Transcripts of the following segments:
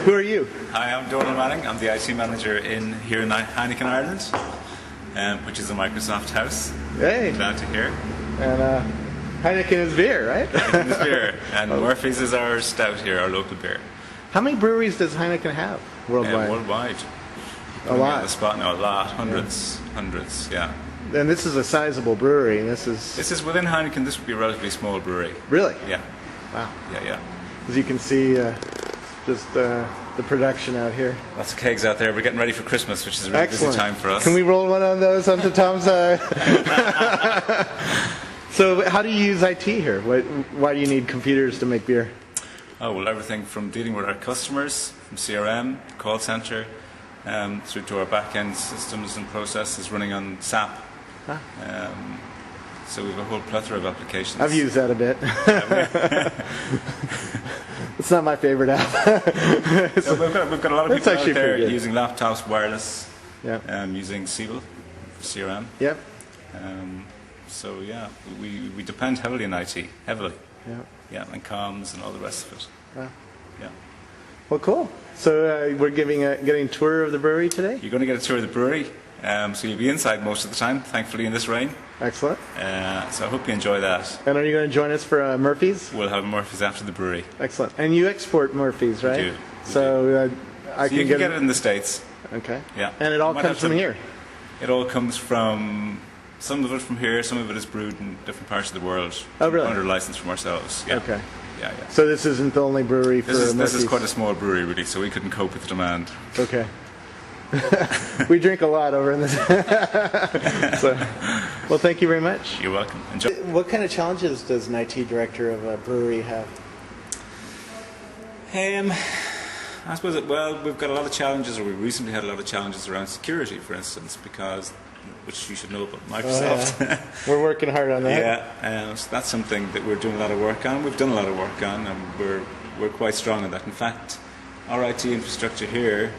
Who are you? Hi, I'm Donal Manning. I'm the IT manager here in Heineken Ireland, which is a Microsoft house. Hey. Glad to hear. And Heineken is beer, right? Heineken is beer. And Murphy's is our stout here, our local beer. How many breweries does Heineken have worldwide? Worldwide. A lot. On the spot now, a lot. Hundreds, yeah. And this is a sizable brewery. This is within Heineken. This would be a relatively small brewery. Really? Yeah. Wow. Yeah. As you can see, just the production out here. Lots of kegs out there. We're getting ready for Christmas, which is a really busy time for us. Can we roll one of those onto Tom's side? So how do you use IT here? Why do you need computers to make beer? Oh, well, everything from dealing with our customers, from CRM, call center, through to our back-end systems and processes running on SAP. Huh. So we have a whole plethora of applications. I've used that a bit. It's not my favorite app. So we've got a lot of people out there good. using laptops, wireless, yeah. Using Scoble for CRM. Yep. So yeah, we depend heavily on IT, heavily. Yeah, and comms and all the rest of it. Yeah. Well, cool. So we're getting a tour of the brewery today? You're going to get a tour of the brewery. So you'll be inside most of the time, thankfully, in this rain. Excellent. So I hope you enjoy that. And are you going to join us for Murphy's? We'll have Murphy's after the brewery. Excellent. And you export Murphy's, right? We do. So you can get it in the States. Okay. Yeah. And it all comes from here? It all comes from... Some of it from here, some of it is brewed in different parts of the world. Oh, really? Under license from ourselves. Yeah. Okay. Yeah. So this isn't the only brewery for Murphy's? This is quite a small brewery, really, so we couldn't cope with the demand. Okay. We drink a lot over in this. Well, thank you very much. You're welcome. Enjoy. What kind of challenges does an IT director of a brewery have? I suppose, we've got a lot of challenges, or we recently had a lot of challenges around security, for instance, which you should know about Microsoft. Oh, yeah. We're working hard on that. Yeah, so that's something that we're doing a lot of work on. We've done a lot of work on, and we're quite strong on that. In fact, our IT infrastructure here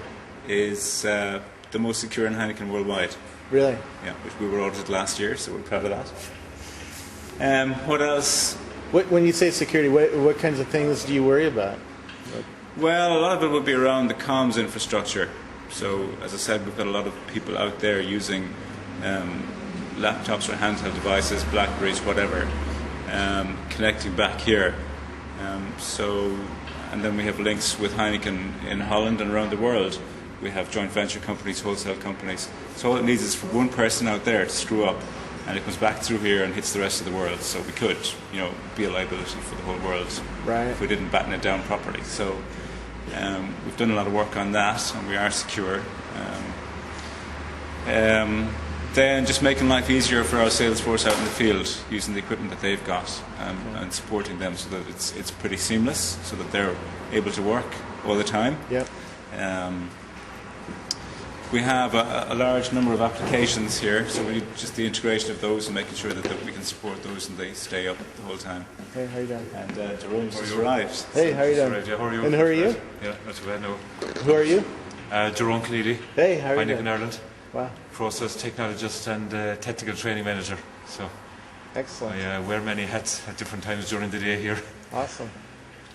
is the most secure in Heineken worldwide. Really? Yeah, which we were audited last year, so we're proud of that. What else? When you say security, what kinds of things do you worry about? Well, a lot of it would be around the comms infrastructure. So, as I said, we've got a lot of people out there using laptops or handheld devices, Blackberries, whatever, connecting back here. And then we have links with Heineken in Holland and around the world. We have joint venture companies, wholesale companies. So all it needs is for one person out there to screw up, and it comes back through here and hits the rest of the world. So we could, be a liability for the whole world if we didn't batten it down properly. So we've done a lot of work on that, and we are secure. Then just making life easier for our sales force out in the field, using the equipment that they've got, and supporting them so that it's pretty seamless, so that they're able to work all the time. Yep. We have a large number of applications here, so we need just the integration of those and making sure that we can support those and they stay up the whole time. Hey, how you doing? And Jerome's just arrived. Hey, how you doing? Right, yeah, how are you? And who are you? Yeah, not too bad, no. Who are you? Jerome Kennedy. Hey, how are you doing? Heineken Ireland. Wow. Process technologist and technical training manager. So excellent. I wear many hats at different times during the day here. Awesome.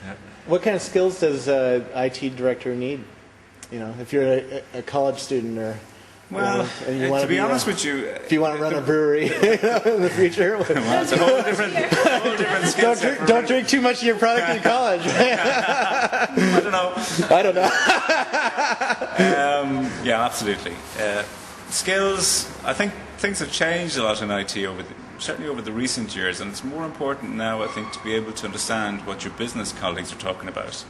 Yeah. What kind of skills does an IT director need? If you're a college student or... and you want to be honest with you... If you want to run a brewery in the future... Well, it's a whole different skill set. Don't drink too much of your product in college. I don't know. Yeah, absolutely. Skills, I think things have changed a lot in IT certainly over the recent years, and it's more important now, I think, to be able to understand what your business colleagues are talking about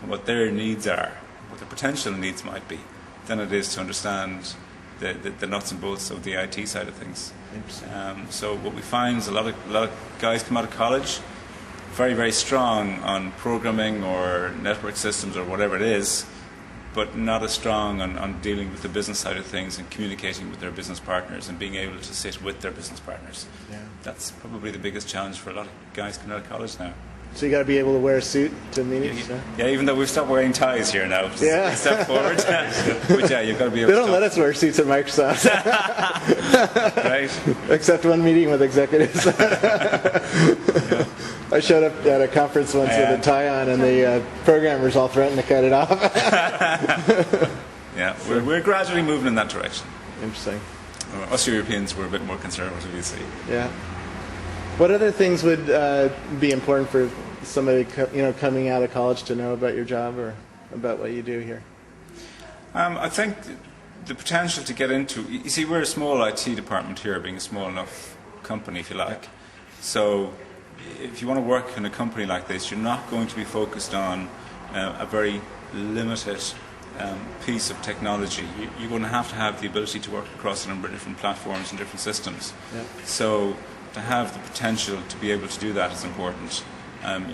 and what their needs are, what their potential needs might be, than it is to understand the nuts and bolts of the IT side of things. So what we find is a lot of guys come out of college very, very strong on programming or network systems or whatever it is, but not as strong on dealing with the business side of things and communicating with their business partners and being able to sit with their business partners. Yeah. That's probably the biggest challenge for a lot of guys coming out of college now. So you got to be able to wear a suit to meetings? Yeah, even though we've stopped wearing ties here now. Yeah. Step forward. But yeah, you've got to be able They don't let us wear suits at Microsoft. Right. Except one meeting with executives. Yeah. I showed up at a conference once with a tie on, and the programmers all threatened to cut it off. Yeah, we're gradually moving in that direction. Interesting. Us Europeans were a bit more conservative, you see. Yeah. What other things would be important for somebody coming out of college to know about your job or about what you do here? I think the potential to get into... You see, we're a small IT department here, being a small enough company, if you like. So if you want to work in a company like this, you're not going to be focused on a very limited piece of technology. You're going to have the ability to work across a number of different platforms and different systems. Yeah. So to have the potential to be able to do that is important.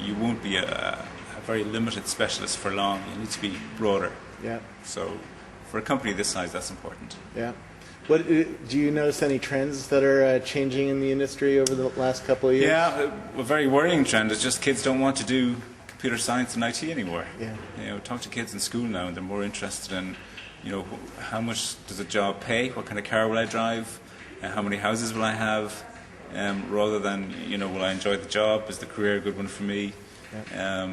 You won't be a very limited specialist for long. You need to be broader. Yeah. So for a company this size, that's important. Yeah. What do you notice any trends that are changing in the industry over the last couple of years? Yeah, a very worrying trend is just kids don't want to do computer science and IT anymore. Yeah. Talk to kids in school now, and they're more interested in, how much does a job pay? What kind of car will I drive? How many houses will I have? Rather than, will I enjoy the job? Is the career a good one for me? Yeah.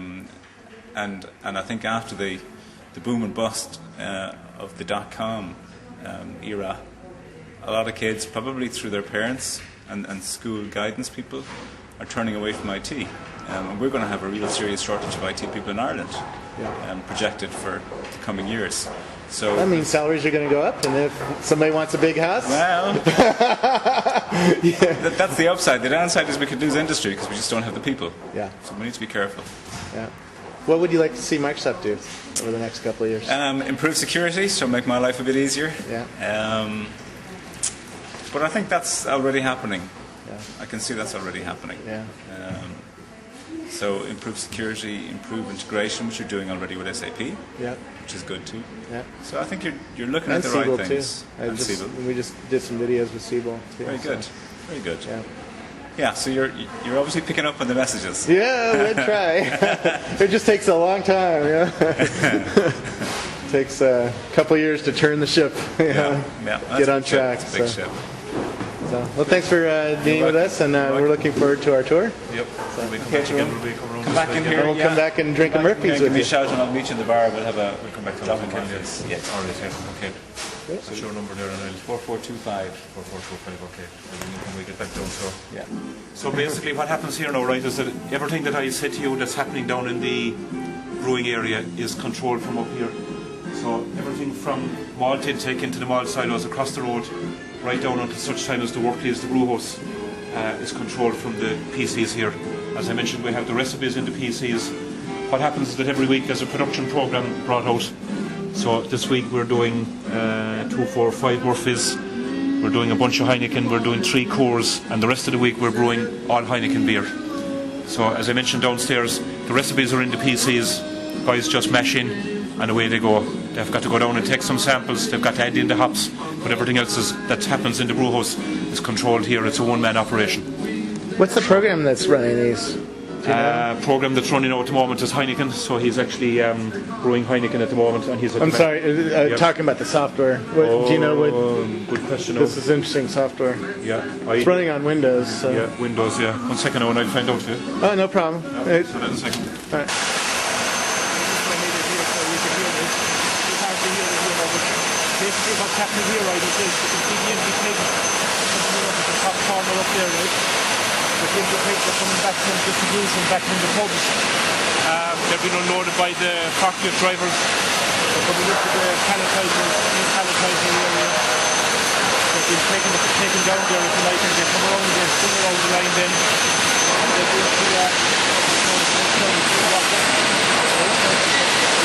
And I think after the boom and bust of the .com era, a lot of kids, probably through their parents and school guidance people, are turning away from IT. And we're going to have a real serious shortage of IT people in Ireland, projected for the coming years. So that means salaries are going to go up, and if somebody wants a big house, well, that's the upside. The downside is we could lose industry because we just don't have the people. Yeah. So we need to be careful. Yeah. What would you like to see Microsoft do over the next couple of years? Improve security, so make my life a bit easier. Yeah. But I think that's already happening. Yeah. I can see that's already happening. Yeah. So improve security, improve integration, which you're doing already with SAP. Yeah. Which is good too. Yeah. So I think you're looking at the right things. We just did some videos with Scoble too. Very good. Very good. Yeah. Yeah, so you're obviously picking up on the messages. Yeah, we'll try. It just takes a long time, takes a couple of years to turn the ship, get on track. It's a big ship. So, well, thanks for being with us, and we're looking forward to our tour. Yep. So, we'll come back in here. We'll come back and drink a Murphy's with you. Shout and I'll meet you in the bar. We'll come back to John Murphy's. Yes. All right. Okay. So your number there, and 4425. 4425. Okay. When we get back down, so yeah. So basically, what happens here now, right, is that everything that I said to you that's happening down in the brewing area is controlled from up here. So everything from malt intake into the malt silos across the road, right down onto such time as the workplace, the brew house, is controlled from the PCs here. As I mentioned, we have the recipes in the PCs. What happens is that every week there's a production program brought out. So this week we're doing 2, 4, 5 Murphys, we're doing a bunch of Heineken, we're doing 3 Coors, and the rest of the week we're brewing all Heineken beer. So as I mentioned downstairs, the recipes are in the PCs, guys just mash in and away they go. They've got to go down and take some samples, they've got to add in the hops, but everything else that happens in the brew house is controlled here. It's a one-man operation. What's the program that's running these? Program that's running out at the moment is Heineken, so he's actually brewing Heineken at the moment, and he's. I'm sorry, talking about the software. Do you know what? Good question. This is interesting software. Yeah, it's running on Windows. So. Yeah, Windows. Yeah. 1 second, and I'll find out for you. Oh, no problem. So that's a second. All right. Basically, what's happening here, right, is this: you can see the indicator at the top corner up there, right? The indicators are coming back from distribution, back from the pubs. They're being unloaded by the forklift drivers. They're coming into the palletizers, in the palletizer area. They've been taken down there, if you like, and